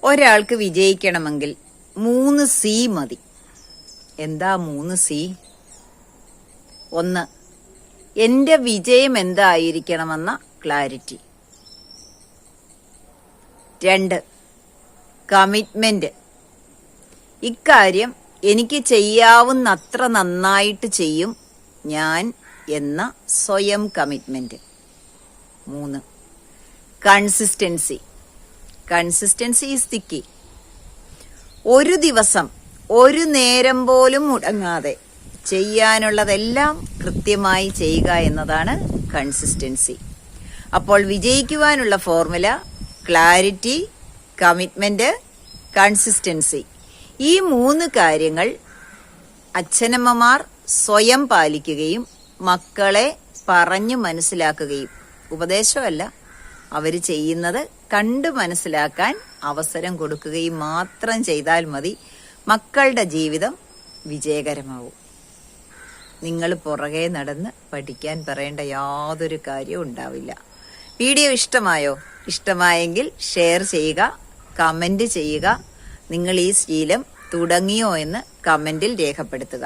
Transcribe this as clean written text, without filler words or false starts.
ഒരാൾക്ക് വിജയിക്കണമെങ്കിൽ 3 C മതി. എന്താ 3 C? 1. എന്റെ വിജയം എന്തായിരിക്കണമെന്ന ക്ലാരിറ്റി. 2. കമ്മിറ്റ്മെന്റ്. ഇക്കാര്യം എനിക്ക് ചെയ്യാവുന്നത്ര നന്നായിട്ട് ചെയ്യും ഞാൻ എന്ന സ്വയം commitment. 3. Consistency. Consistency is the key. ഒരു ദിവസം ഒരു നേരം പോലും മുടങ്ങാതെ ചെയ്യാനുള്ളതെല്ലാം കൃത്യമായി ചെയ്യുക എന്നതാണ് കൺസിസ്റ്റൻസി. അപ്പോൾ വിജയിക്കുവാനുള്ള ഫോർമുല ക്ലാരിറ്റി, കമ്മിറ്റ്മെന്റ്, കൺസിസ്റ്റൻസി. ഈ 3 കാര്യങ്ങൾ അച്ഛനമ്മമാർ സ്വയം പാലിക്കുകയും മക്കളെ പറഞ്ഞു മനസ്സിലാക്കുകയും, ഉപദേശമല്ല, അവർ ചെയ്യുന്നത് കണ്ടു മനസ്സിലാക്കാൻ അവസരം കൊടുക്കുകയും മാത്രം ചെയ്താൽ മതി. മക്കളുടെ ജീവിതം വിജയകരമാവും. നിങ്ങൾ പുറകെ നടന്ന് പഠിക്കാൻ പറയേണ്ട യാതൊരു കാര്യവും ഉണ്ടാവില്ല. വീഡിയോ ഇഷ്ടമായോ? ഇഷ്ടമായെങ്കിൽ ഷെയർ ചെയ്യുക, കമന്റ് ചെയ്യുക. നിങ്ങൾ ഈ ശീലം തുടങ്ങിയോ എന്ന് കമന്റിൽ രേഖപ്പെടുത്തുക.